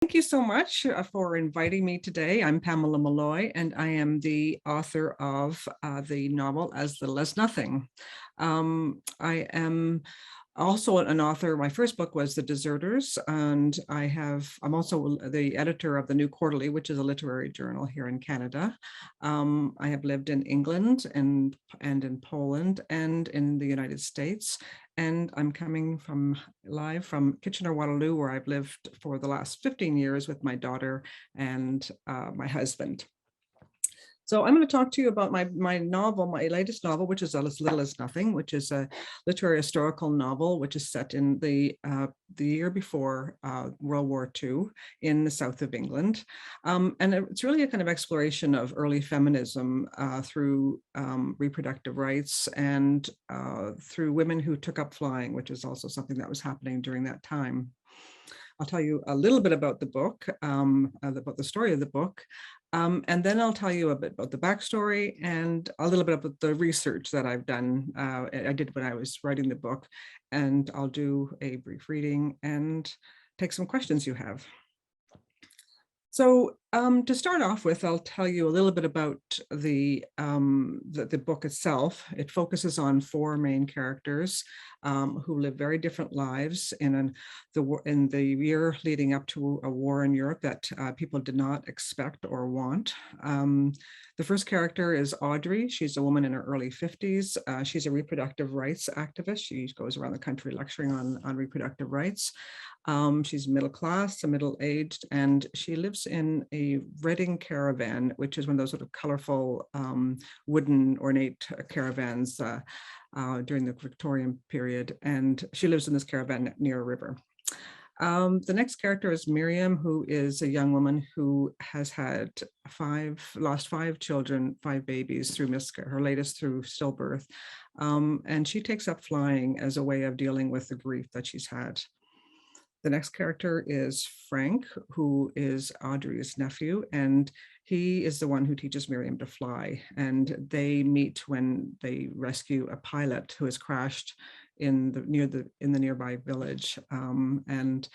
Thank you so much for inviting me today. I'm Pamela Mulloy, and I am the author of the novel As Little as Nothing. I am also an author. My first book was The Deserters, and I'm also the editor of the New Quarterly, which is a literary journal here in Canada. I have lived in England and in Poland and in the United States. And I'm coming live from Kitchener-Waterloo, where I've lived for the last 15 years with my daughter and my husband. So I'm going to talk to you about my novel, my latest novel, which is As Little as Nothing, which is a literary historical novel, which is set in the year before World War II in the south of England. And it's really a kind of exploration of early feminism through reproductive rights and through women who took up flying, which is also something that was happening during that time. I'll tell you a little bit about the book, about the story of the book, and then I'll tell you a bit about the backstory and a little bit about the research that I've done. I did when I was writing the book, and I'll do a brief reading and take some questions you have. So to start off with, I'll tell you a little bit about the book itself. It focuses on four main characters who live very different lives in the year leading up to a war in Europe that people did not expect or want. The first character is Audrey. She's a woman in her early 50s. She's a reproductive rights activist. She goes around the country lecturing on reproductive rights. She's middle class, middle-aged, and she lives in a Reading caravan, which is one of those sort of colorful wooden ornate caravans during the Victorian period. And she lives in this caravan near a river. The next character is Miriam, who is a young woman who has lost five children, five babies through miscarriage, her latest through stillbirth. And she takes up flying as a way of dealing with the grief that she's had. The next character is Frank, who is Audrey's nephew, and he is the one who teaches Miriam to fly. And they meet when they rescue a pilot who has crashed in the nearby village, they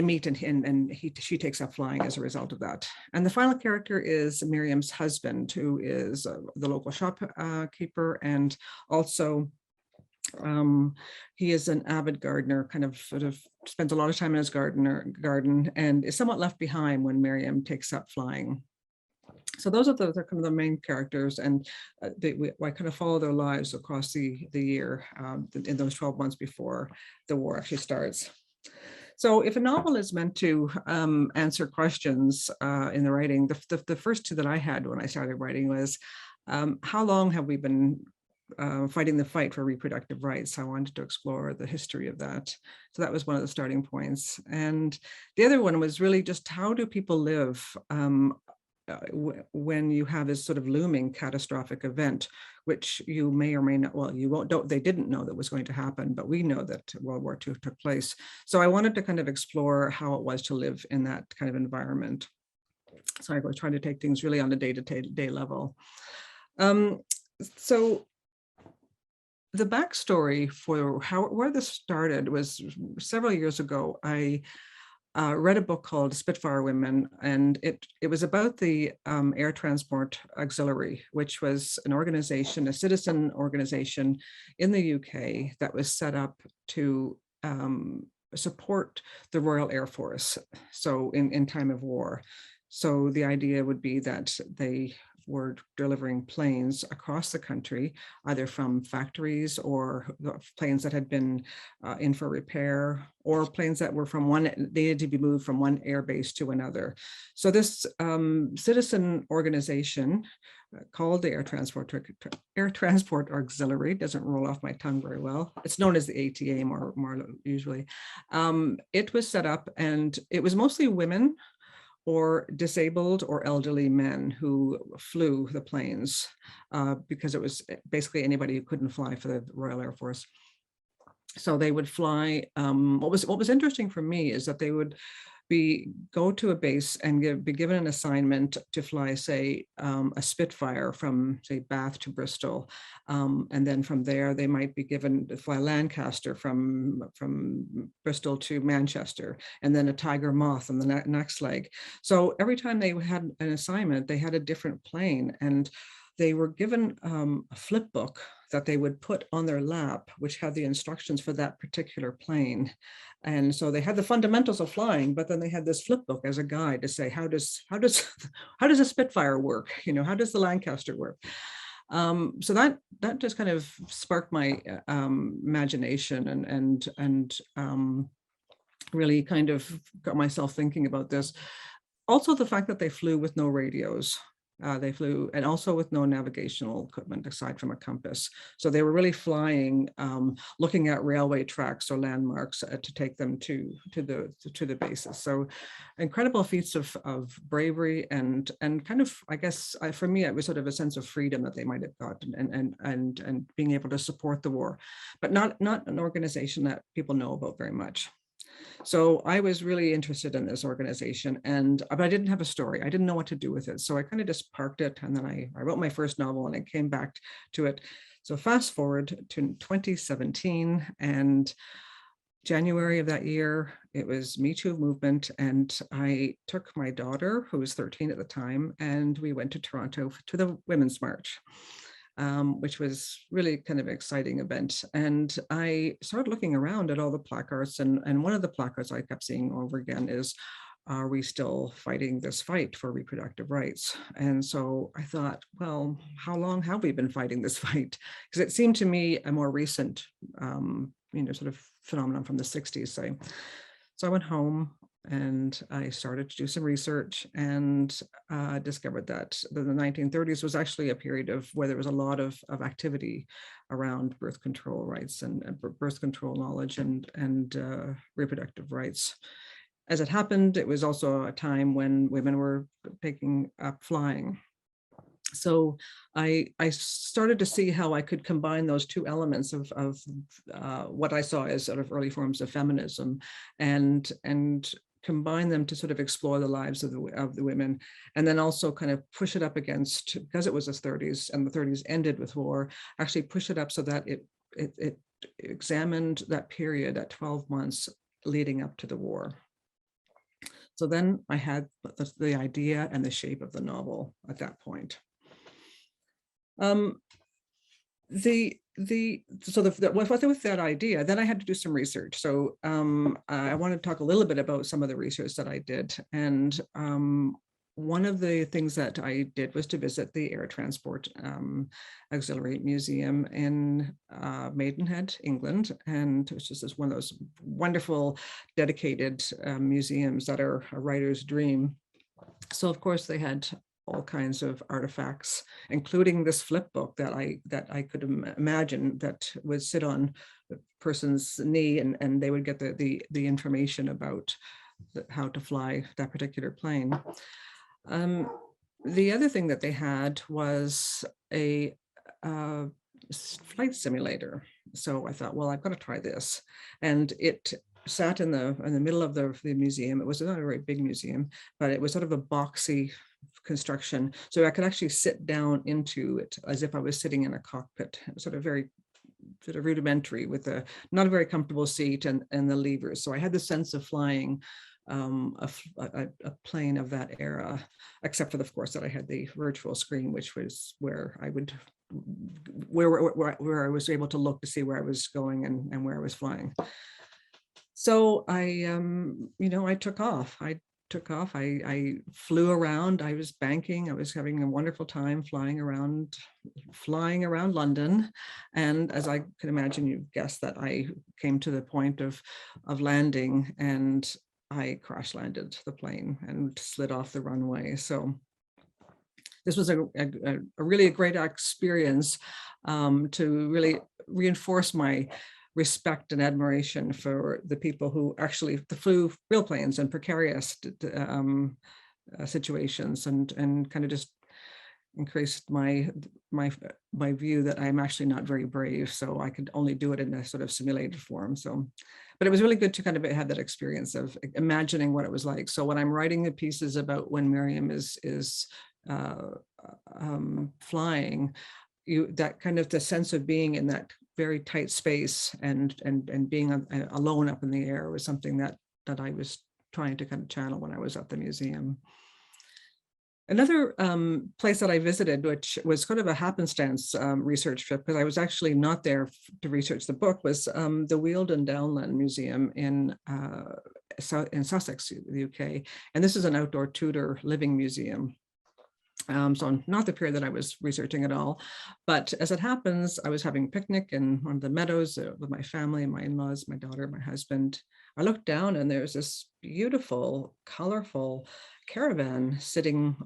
meet, and she takes up flying as a result of that. And the final character is Miriam's husband, who is the local shopkeeper, and also he is an avid gardener, sort of spends a lot of time in his garden, and is somewhat left behind when Miriam takes up flying. So those are kind of the main characters, and I kind of follow their lives across the year in those 12 months before the war actually starts. So if a novel is meant to answer questions in the writing, the first two that I had when I started writing was, how long have we been fighting the fight for reproductive rights? I wanted to explore the history of that. So that was one of the starting points. And the other one was really just, how do people live when you have this sort of looming catastrophic event, which you may or may not, well, they didn't know that was going to happen, but we know that World War II took place. So I wanted to kind of explore how it was to live in that kind of environment. So I was trying to take things really on a day-to-day level. So the backstory for where this started was several years ago. I read a book called Spitfire Women, and it was about the Air Transport Auxiliary, which was an organization, a citizen organization in the UK that was set up to support the Royal Air Force, so in time of war. So the idea would be that they were delivering planes across the country, either from factories or planes that had been in for repair, or planes that were needed to be moved from one air base to another. So this citizen organization called the Air Transport Auxiliary, doesn't roll off my tongue very well. It's known as the ATA more usually. It was set up, and it was mostly women or disabled or elderly men who flew the planes because it was basically anybody who couldn't fly for the Royal Air Force. So they would fly. What was interesting for me is that they would go to a base and be given an assignment to fly, say, a Spitfire from, say, Bath to Bristol. And then from there, they might be given to fly Lancaster from Bristol to Manchester, and then a Tiger Moth on the next leg. So every time they had an assignment, they had a different plane, and they were given a flip book that they would put on their lap, which had the instructions for that particular plane. And so they had the fundamentals of flying, but then they had this flip book as a guide to say, how does a Spitfire work? How does the Lancaster work? So that just kind of sparked my imagination and really kind of got myself thinking about this. Also, the fact that they flew with no radios. They flew, and also with no navigational equipment aside from a compass. So they were really flying, looking at railway tracks or landmarks to take them to the bases. So incredible feats of bravery and kind of, I guess, for me, it was sort of a sense of freedom that they might have gotten, and being able to support the war, but not an organization that people know about very much. So I was really interested in this organization, but I didn't have a story. I didn't know what to do with it. So I kind of just parked it, and then I wrote my first novel, and I came back to it. So fast forward to 2017, and January of that year, it was Me Too movement, and I took my daughter, who was 13 at the time, and we went to Toronto to the Women's March. Which was really kind of an exciting event. And I started looking around at all the placards, and one of the placards I kept seeing over again is, are we still fighting this fight for reproductive rights? And so I thought, well, how long have we been fighting this fight? Because it seemed to me a more recent, sort of phenomenon from the 60s, say. So I went home and I started to do some research, and discovered that the 1930s was actually a period where there was a lot of activity around birth control rights and birth control knowledge and reproductive rights. As it happened, it was also a time when women were picking up flying. So I started to see how I could combine those two elements of what I saw as sort of early forms of feminism, and combine them to sort of explore the lives of the women, and then also kind of push it up against, because it was the 30s and the 30s ended with war, actually push it up so that it examined that period at 12 months leading up to the war. So then I had the idea and the shape of the novel at that point. With that idea, then I had to do some research. So I want to talk a little bit about some of the research that I did. And one of the things that I did was to visit the Air Transport Auxiliary Museum in Maidenhead, England. And it was just one of those wonderful, dedicated museums that are a writer's dream. So of course they had all kinds of artifacts, including this flip book that I could imagine that would sit on the person's knee, and they would get the information about how to fly that particular plane. The other thing that they had was a flight simulator. So I thought, well, I've got to try this. And it sat in the middle of the museum. It was not a very big museum, but it was sort of a boxy construction. So I could actually sit down into it as if I was sitting in a cockpit, sort of rudimentary, with not a very comfortable seat and the levers. So I had the sense of flying a plane of that era, except for, of course, that I had the virtual screen, which was where I was able to look to see where I was going and where I was flying. So I took off. I flew around. I was banking. I was having a wonderful time flying around London. And as I can imagine, you guessed that I came to the point of landing, and I crash landed the plane and slid off the runway. So this was a really great experience to really reinforce my respect and admiration for the people who actually flew real planes in precarious situations, and kind of just increased my view that I'm actually not very brave, so I could only do it in a sort of simulated form. So but it was really good to kind of have that experience of imagining what it was like. So when I'm writing the pieces about when Miriam is flying, that kind of the sense of being in that very tight space and being alone up in the air was something that I was trying to kind of channel when I was at the museum. Another place that I visited, which was kind of a happenstance research trip, because I was actually not there to research the book, was the Weald Downland Museum in Sussex, the UK. And this is an outdoor Tudor living museum. So not the period that I was researching at all, but as it happens, I was having a picnic in one of the meadows with my family, my in-laws, my daughter, my husband. I looked down and there's this beautiful, colorful caravan sitting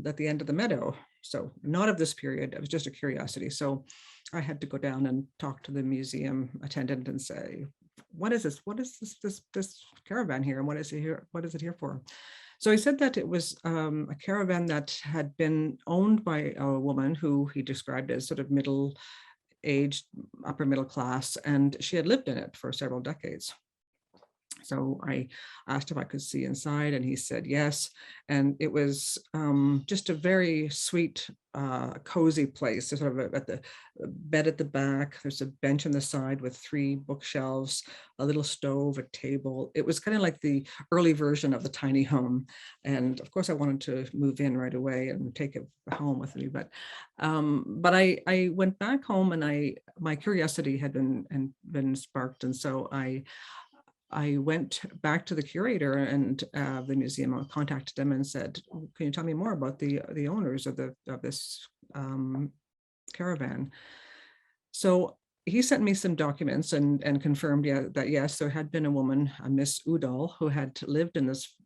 at the end of the meadow. So not of this period, it was just a curiosity. So I had to go down and talk to the museum attendant and say, what is this? What is this caravan here? And what is it here? What is it here for? So he said that it was a caravan that had been owned by a woman who he described as sort of middle-aged, upper middle class, and she had lived in it for several decades. So I asked if I could see inside, and he said yes. And it was just a very sweet, cozy place. There's sort of at the bed at the back. There's a bench on the side with 3 bookshelves, a little stove, a table. It was kind of like the early version of the tiny home. And of course, I wanted to move in right away and take it home with me. But I went back home, and my curiosity had been sparked, and so I went back to the curator and the museum. I contacted them and said, "Can you tell me more about the owners of this caravan?" So he sent me some documents and confirmed, that yes, there had been a woman, a Miss Udall, who had lived in this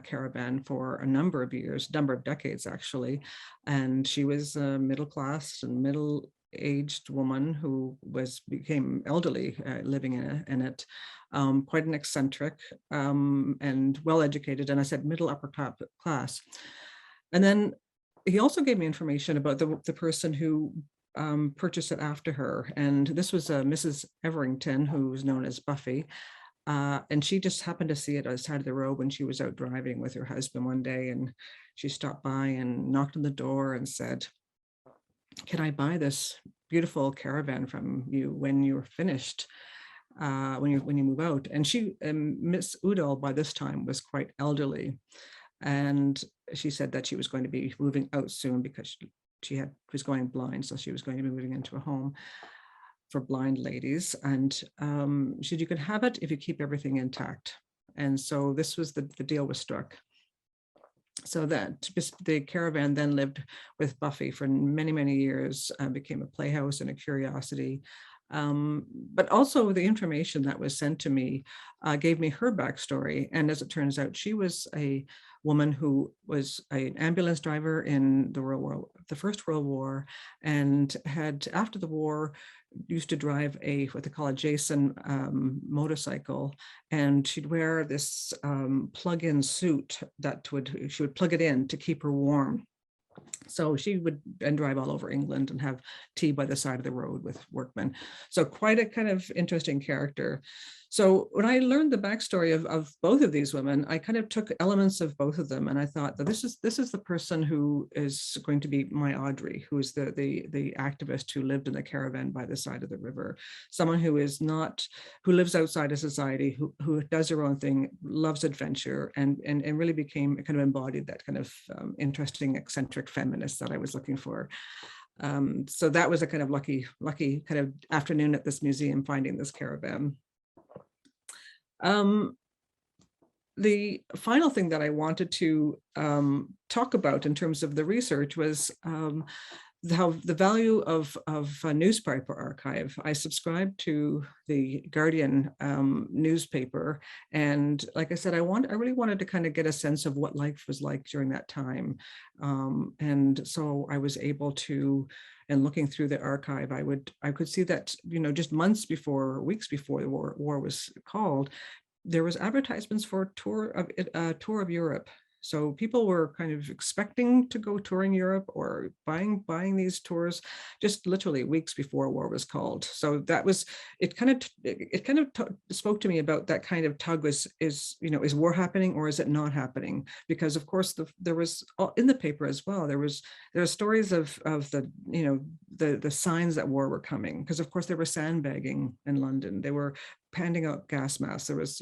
caravan for a number of years, number of decades actually, and she was a middle class and middle-aged woman who became elderly living in it. Quite an eccentric and well-educated, and I said middle upper class. And then he also gave me information about the person who purchased it after her, and this was Mrs. Everington, who was known as Buffy, and she just happened to see it on the side of the road when she was out driving with her husband one day, and she stopped by and knocked on the door and said, "Can I buy this beautiful caravan from you when you're finished? When you move out?" And Miss Udall by this time was quite elderly, and she said that she was going to be moving out soon because she was going blind, so she was going to be moving into a home for blind ladies. And she said, "You can have it if you keep everything intact." And so this was the deal was struck. So that the caravan then lived with Buffy for many, many years, became a playhouse and a curiosity. But also the information that was sent to me gave me her backstory. And as it turns out, she was a woman who was an ambulance driver in the First World War, and had, after the war, used to drive what they call a Jason motorcycle, and she'd wear this plug-in suit she would plug it in to keep her warm. So she would drive all over England and have tea by the side of the road with workmen. So quite a kind of interesting character. So when I learned the backstory of both of these women, I kind of took elements of both of them, and I thought that this is the person who is going to be my Audrey, who is the activist who lived in the caravan by the side of the river, someone who lives outside of society, who does her own thing, loves adventure, and really became kind of embodied that kind of interesting, eccentric feminist that I was looking for. So that was a kind of lucky kind of afternoon at this museum, finding this caravan. The final thing that I wanted to talk about in terms of the research was the value of a newspaper archive. I subscribed to the Guardian newspaper, and like I said, I really wanted to kind of get a sense of what life was like during that time, and so I was able to. And looking through the archive, I could see that, just weeks before the war was called, there was advertisements for a tour of Europe. So people were kind of expecting to go touring Europe or buying these tours just literally weeks before war was called. So that was, it kind of spoke to me about that kind of tug is war happening or is it not happening? Because of course there was in the paper as well, there are stories of the, the signs that war were coming, because of course they were sandbagging in London. They were handing out gas masks. There was,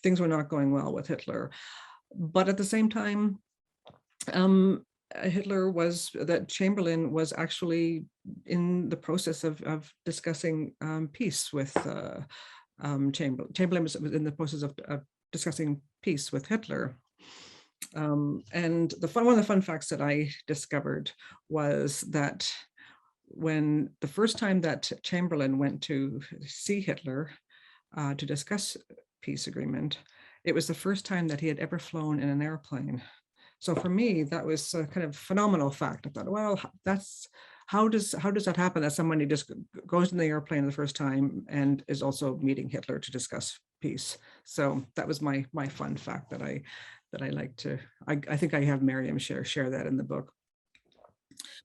things were not going well with Hitler. But at the same time, Chamberlain was actually in the process of discussing peace with Chamberlain was in the process of discussing peace with Hitler. And one of the fun facts that I discovered was that when the first time that Chamberlain went to see Hitler to discuss peace agreement, it was the first time that he had ever flown in an airplane. So for me, that was a kind of phenomenal fact. I thought, well, how does that happen, that somebody just goes in the airplane the first time and is also meeting Hitler to discuss peace? So that was my fun fact that I like to. I think I have Miriam share that in the book.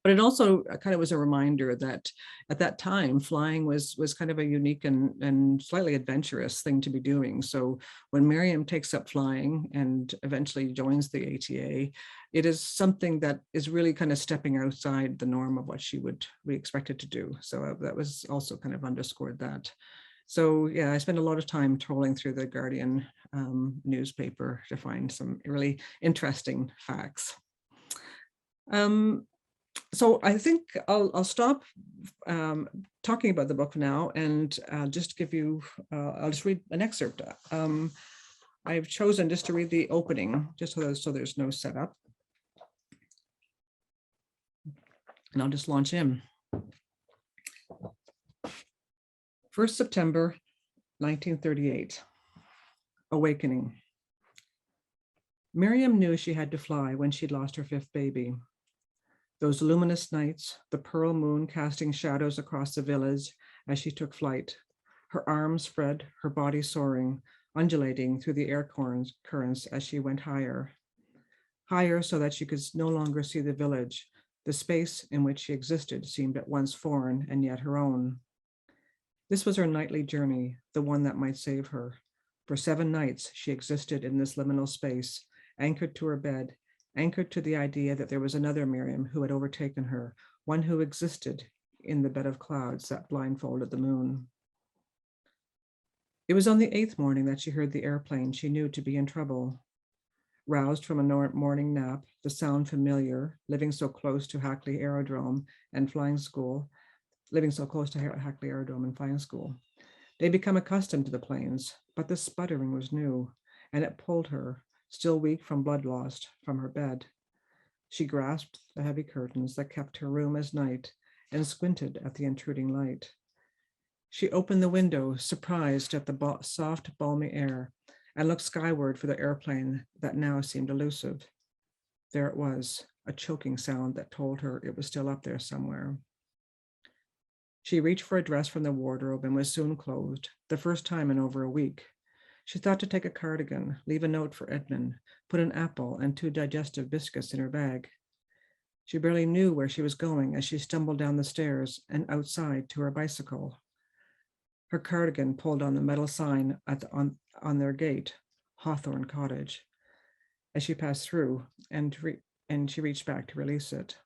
But it also kind of was a reminder that at that time, flying was kind of a unique and slightly adventurous thing to be doing. So when Miriam takes up flying and eventually joins the ATA, it is something that is really kind of stepping outside the norm of what she would be expected to do. So that was also kind of underscored that. So yeah, I spent a lot of time trolling through the Guardian newspaper to find some really interesting facts. So I think I'll stop talking about the book now and just give you, I'll just read an excerpt. I've chosen just to read the opening, just so there's no setup. And I'll just launch in. 1st September, 1938, awakening. Miriam knew she had to fly when she'd lost her 5th baby. Those luminous nights, the pearl moon casting shadows across the village as she took flight, her arms spread, her body soaring, undulating through the air currents as she went higher. Higher so that she could no longer see the village. The space in which she existed seemed at once foreign and yet her own. This was her nightly journey, the one that might save her. For 7 nights, she existed in this liminal space, anchored to her bed, anchored to the idea that there was another Miriam who had overtaken her, one who existed in the bed of clouds that blindfolded the moon. It was on the 8th morning that she heard the airplane she knew to be in trouble. Roused from a morning nap, the sound familiar, living so close to Hackley Aerodrome and flying school, They become accustomed to the planes, but the sputtering was new, and it pulled her, still weak from blood loss, from her bed. She grasped the heavy curtains that kept her room as night and squinted at the intruding light. She opened the window, surprised at the soft, balmy air, and looked skyward for the airplane that now seemed elusive. There it was, a choking sound that told her it was still up there somewhere. She reached for a dress from the wardrobe and was soon clothed, the first time in over a week. She thought to take a cardigan, leave a note for Edmund, put an apple and 2 digestive biscuits in her bag. She barely knew where she was going as she stumbled down the stairs and outside to her bicycle. Her cardigan pulled on the metal sign on their gate, Hawthorne Cottage, as she passed through, and she reached back to release it.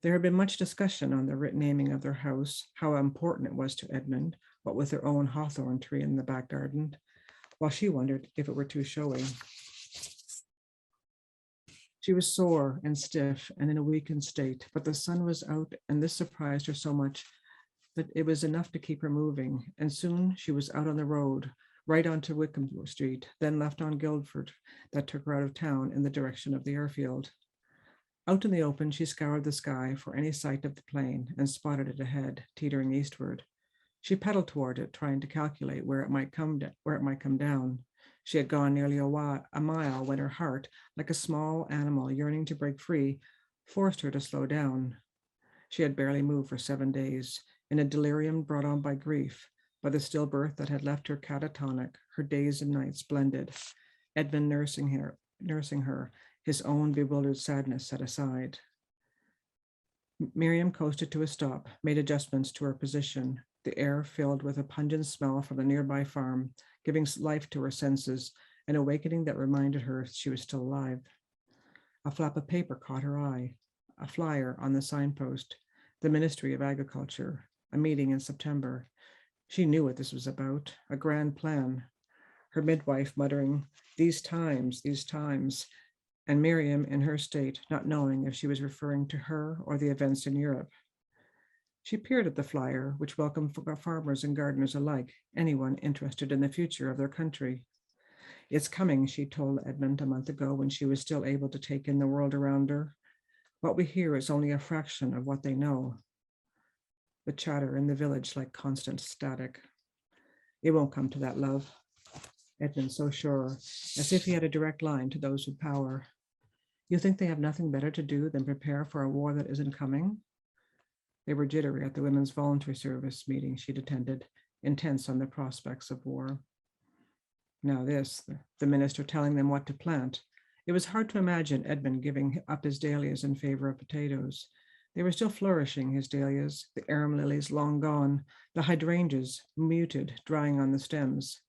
There had been much discussion on the naming of their house, how important it was to Edmund, what with their own hawthorn tree in the back garden, while she wondered if it were too showy. She was sore and stiff and in a weakened state, but the sun was out and this surprised her so much that it was enough to keep her moving, and soon she was out on the road, right onto Wickham Street, then left on Guildford, that took her out of town in the direction of the airfield. Out in the open, she scoured the sky for any sight of the plane and spotted it ahead, teetering eastward. She pedaled toward it, trying to calculate where it might come down. She had gone nearly a mile when her heart, like a small animal yearning to break free, forced her to slow down. She had barely moved for 7 days, in a delirium brought on by grief, by the stillbirth that had left her catatonic, her days and nights blended, Edmund nursing nursing her, his own bewildered sadness set aside. Miriam coasted to a stop, made adjustments to her position, the air filled with a pungent smell from the nearby farm, giving life to her senses, an awakening that reminded her she was still alive. A flap of paper caught her eye, a flyer on the signpost, the Ministry of Agriculture, a meeting in September. She knew what this was about, a grand plan. Her midwife muttering, these times, and Miriam in her state, not knowing if she was referring to her or the events in Europe. She peered at the flyer, which welcomed farmers and gardeners alike, anyone interested in the future of their country. It's coming, she told Edmund a month ago when she was still able to take in the world around her. What we hear is only a fraction of what they know. The chatter in the village like constant static. It won't come to that, love. Edmund so sure, as if he had a direct line to those with power. You think they have nothing better to do than prepare for a war that isn't coming? They were jittery at the Women's Voluntary Service meeting she'd attended, intense on the prospects of war. Now this, the minister telling them what to plant. It was hard to imagine Edmund giving up his dahlias in favor of potatoes. They were still flourishing, his dahlias, the arum lilies long gone, the hydrangeas muted, drying on the stems.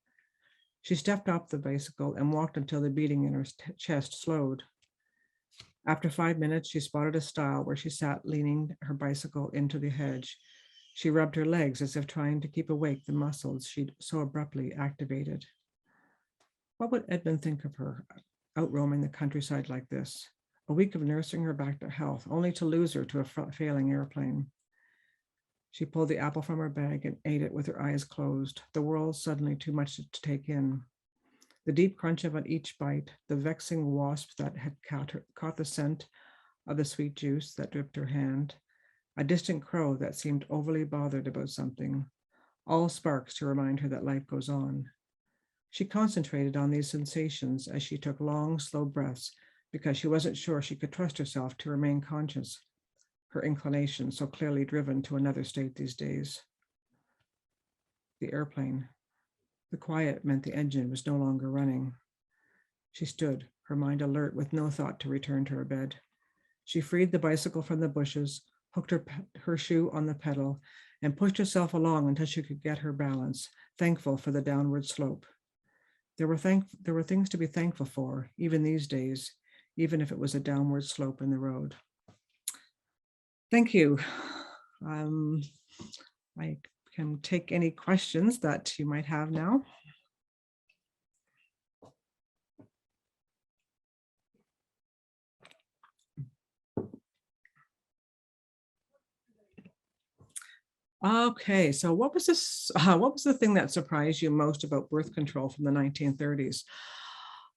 She stepped off the bicycle and walked until the beating in her chest slowed. After 5 minutes, she spotted a stile where she sat leaning her bicycle into the hedge. She rubbed her legs as if trying to keep awake the muscles she'd so abruptly activated. What would Edmund think of her, out roaming the countryside like this? A week of nursing her back to health, only to lose her to a failing airplane. She pulled the apple from her bag and ate it with her eyes closed, the world suddenly too much to take in. The deep crunch of each bite, the vexing wasp that had caught the scent of the sweet juice that dripped her hand, a distant crow that seemed overly bothered about something, all sparks to remind her that life goes on. She concentrated on these sensations as she took long, slow breaths because she wasn't sure she could trust herself to remain conscious, her inclination so clearly driven to another state these days. The airplane. The quiet meant the engine was no longer running. She stood, her mind alert with no thought to return to her bed. She freed the bicycle from the bushes, hooked her shoe on the pedal, and pushed herself along until she could get her balance, thankful for the downward slope. There were things to be thankful for, even these days, even if it was a downward slope in the road. Thank you. I can take any questions that you might have now. Okay, so what was the thing that surprised you most about birth control from the 1930s?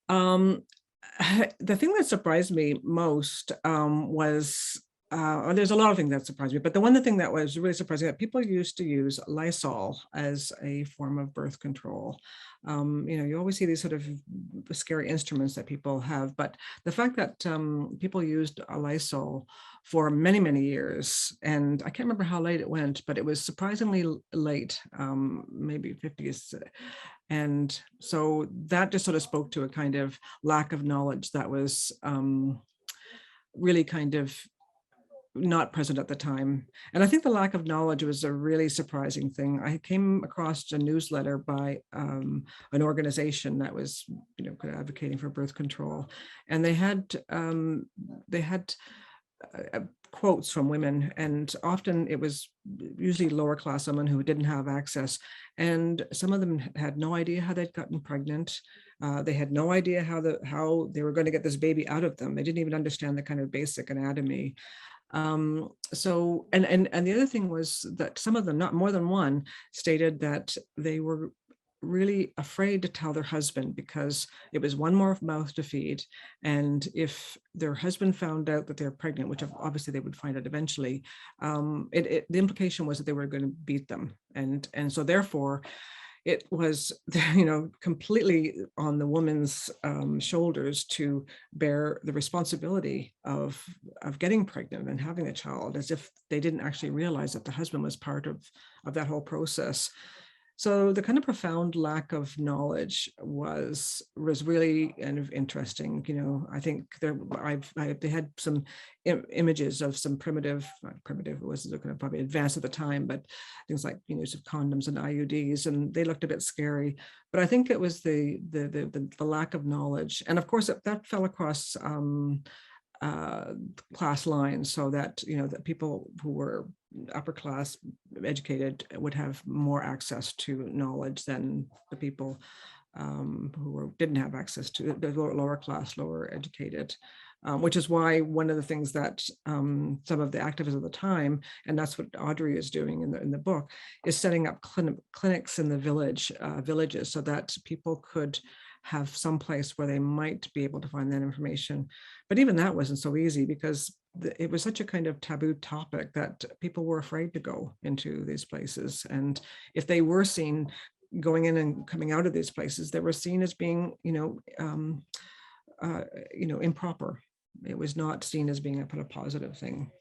The thing that surprised me most was, there's a lot of things that surprised me, but the thing that was really surprising, that people used to use Lysol as a form of birth control. You always see these sort of scary instruments that people have, but the fact that people used a Lysol for many, many years, and I can't remember how late it went, but it was surprisingly late, maybe 50s. And so that just sort of spoke to a kind of lack of knowledge that was really kind of not present at the time. And I think the lack of knowledge was a really surprising thing. I came across a newsletter by an organization that was, advocating for birth control, and they had quotes from women, and often it was usually lower class women who didn't have access, and some of them had no idea how they'd gotten pregnant. They had no idea how they were going to get this baby out of them. They didn't even understand the kind of basic anatomy. So the other thing was that some of them, not more than one, stated that they were really afraid to tell their husband because it was one more mouth to feed, and if their husband found out that they're pregnant, which obviously they would find out eventually, the implication was that they were going to beat them, and so therefore it was, completely on the woman's shoulders to bear the responsibility of getting pregnant and having a child, as if they didn't actually realize that the husband was part of that whole process. So the kind of profound lack of knowledge was really kind of interesting. You know, I think they had some images of some not primitive, it was kind of probably advanced at the time, but things like, you know, use of condoms and IUDs, and they looked a bit scary. But I think it was the lack of knowledge, and of course that fell across class lines, so that, you know, that people who were upper class educated would have more access to knowledge than the people didn't have access to the lower class, lower educated. Which is why one of the things that some of the activists at the time, and that's what Audrey is doing in the book, is setting up clinics in the villages, so that people could have some place where they might be able to find that information. But even that wasn't so easy, because it was such a kind of taboo topic that people were afraid to go into these places. And if they were seen going in and coming out of these places, they were seen as being, improper. It was not seen as being a positive thing.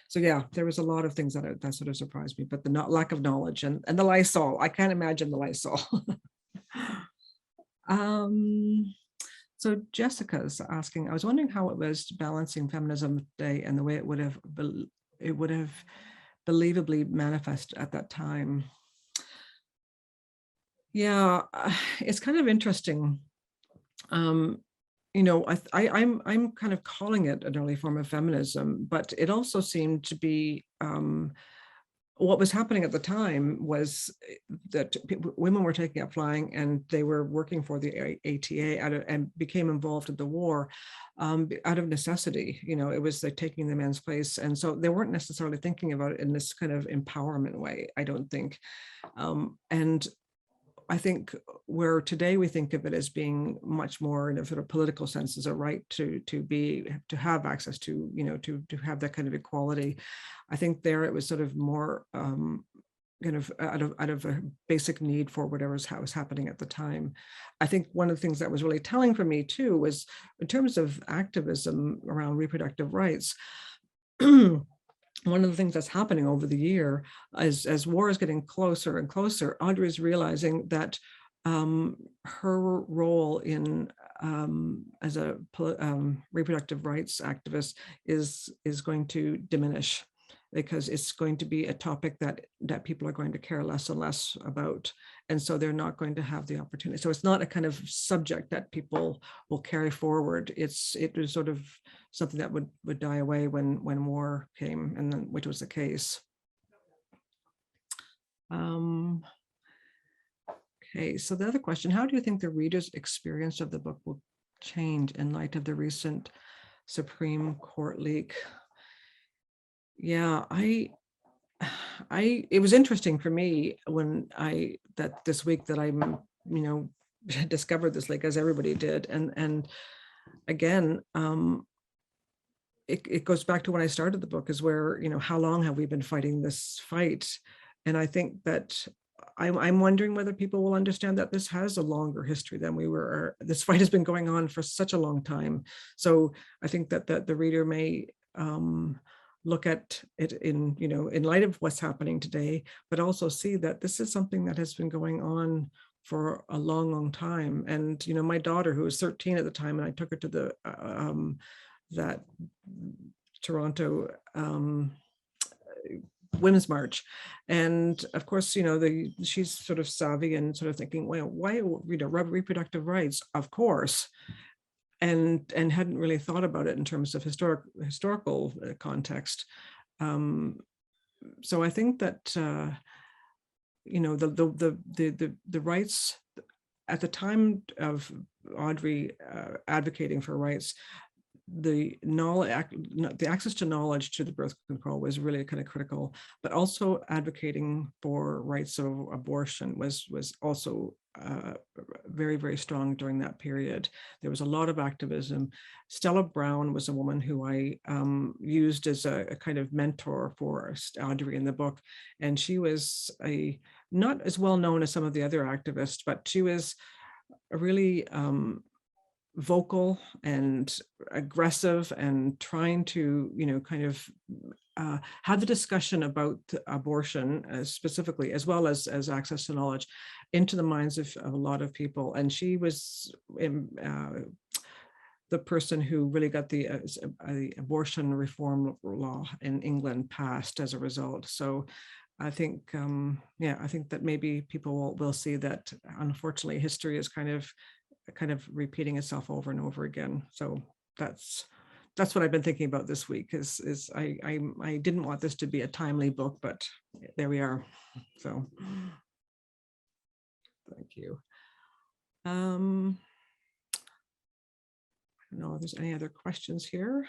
So yeah, there was a lot of things that sort of surprised me, but the lack of knowledge and the Lysol. I can't imagine the Lysol. So Jessica's asking, I was wondering how it was balancing feminism today and the way it would have believably manifest at that time. Yeah, it's kind of interesting. I'm kind of calling it an early form of feminism, but it also seemed to be what was happening at the time was that women were taking up flying, and they were working for the ATA and became involved in the war out of necessity. You know, it was like taking the man's place. And so they weren't necessarily thinking about it in this kind of empowerment way, I don't think. And I think where today we think of it as being much more in a sort of political sense, as a right to have access to, you know, to have that kind of equality. I think there it was sort of more kind of out of a basic need for whatever was happening at the time. I think one of the things that was really telling for me too was in terms of activism around reproductive rights. One of the things that's happening over the year, as war is getting closer and closer, Audrey is realizing that her role in as a reproductive rights activist is going to diminish, because it's going to be a topic that people are going to care less and less about. And so they're not going to have the opportunity. So it's not a kind of subject that people will carry forward. It was sort of something that would die away when war came, and then, which was the case. Okay, so the other question, how do you think the reader's experience of the book will change in light of the recent Supreme Court leak? Yeah, it was interesting for me when this week that I'm, discovered this leak, as everybody did. And again, it goes back to when I started the book, is where, how long have we been fighting this fight? And I think that I'm wondering whether people will understand that this has a longer history than this fight has been going on for such a long time. So I think that the reader may look at it in light of what's happening today, but also see that this is something that has been going on for a long, long time. And, my daughter, who was 13 at the time, and I took her to that Toronto Women's March. And of course, she's sort of savvy and sort of thinking, well, why, reproductive rights, of course. And hadn't really thought about it in terms of historical context. So I think that the rights at the time of Audrey advocating for rights, the access to knowledge to the birth control was really kind of critical, but also advocating for rights of abortion was also very, very strong during that period. There was a lot of activism. Stella Brown was a woman who I used as a kind of mentor for Audrey in the book. And she was not as well known as some of the other activists, but she was a really vocal and aggressive and trying to, kind of have the discussion about abortion specifically, as well as access to knowledge, into the minds of a lot of people. And she was the person who really got the abortion reform law in England passed as a result. So I think, yeah, I think that maybe people will see that, unfortunately, history is kind of repeating itself over and over again. So that's what I've been thinking about this week. Is I didn't want this to be a timely book, but there we are. So thank you. I don't know if there's any other questions here.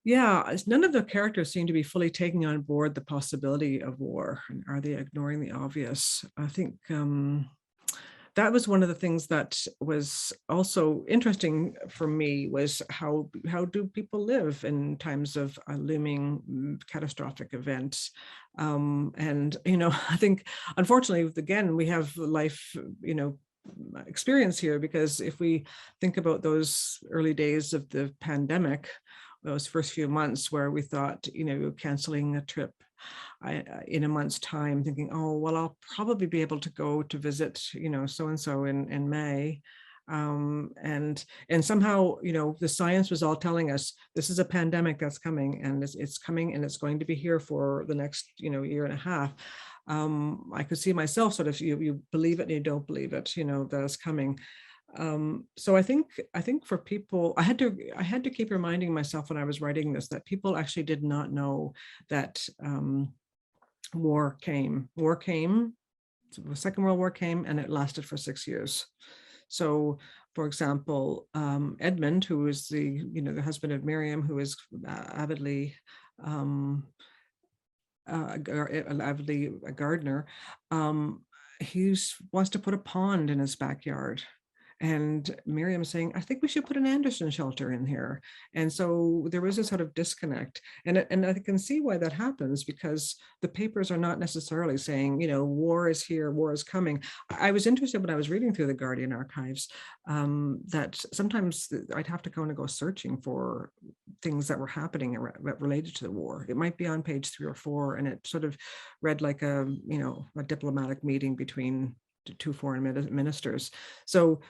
Yeah, none of the characters seem to be fully taking on board the possibility of war. Are they ignoring the obvious? I think that was one of the things that was also interesting for me, was how do people live in times of a looming catastrophic events? And, I think, unfortunately, again, we have life, experience here, because if we think about those early days of the pandemic, those first few months where we thought, canceling a trip in a month's time, thinking, oh, well, I'll probably be able to go to visit, so-and-so in May. And somehow, the science was all telling us this is a pandemic that's coming, and it's coming, and it's going to be here for the next, year and a half. I could see myself sort of, you believe it and you don't believe it, that it's coming. So I think for people, I had to keep reminding myself when I was writing this, that people actually did not know that war came. The Second World War came, and it lasted for 6 years. So, for example, Edmund, who is the husband of Miriam, who is avidly a gardener, he wants to put a pond in his backyard. And Miriam saying, I think we should put an Anderson shelter in here. And so there was a sort of disconnect. And I can see why that happens, because the papers are not necessarily saying, war is here, war is coming. I was interested when I was reading through the Guardian archives, that sometimes I'd have to go searching for things that were happening related to the war. It might be on page 3 or 4, and it sort of read like a diplomatic meeting between two foreign ministers. So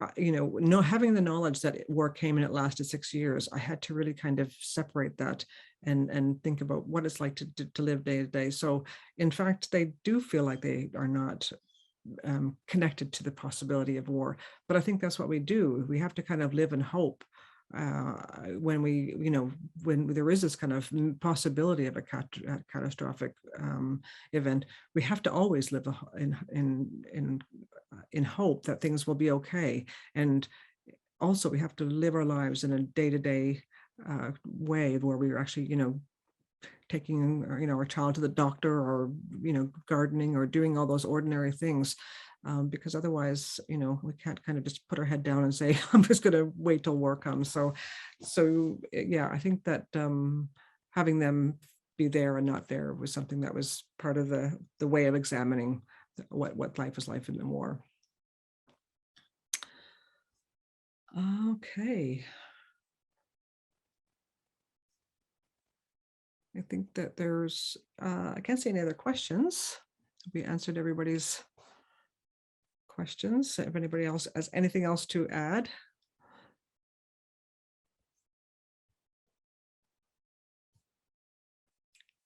having the knowledge that war came and it lasted 6 years, I had to really kind of separate that and think about what it's like to live day to day. So in fact, they do feel like they are not connected to the possibility of war. But I think that's what we do. We have to kind of live in hope. When when there is this kind of possibility of a catastrophic event, we have to always live in hope that things will be okay. And also we have to live our lives in a day-to-day way, where we're actually, taking our child to the doctor, or gardening, or doing all those ordinary things. Because otherwise, we can't kind of just put our head down and say, I'm just going to wait till war comes. So yeah, I think that having them be there and not there was something that was part of the way of examining what life is like in the war. Okay. I think that there's, I can't see any other questions. We answered everybody's questions. If anybody else has anything else to add.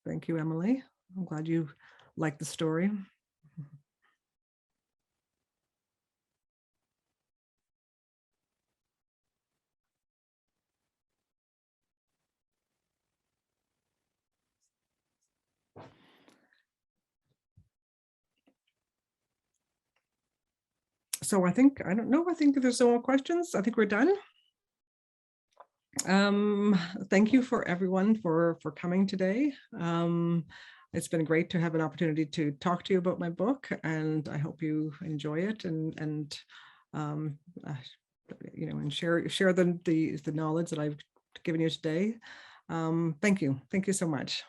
Thank you, Emily. I'm glad you liked the story. So I think there's no more questions. I think we're done. Thank you for everyone for coming today. It's been great to have an opportunity to talk to you about my book, and I hope you enjoy it and share the knowledge that I've given you today. Thank you so much.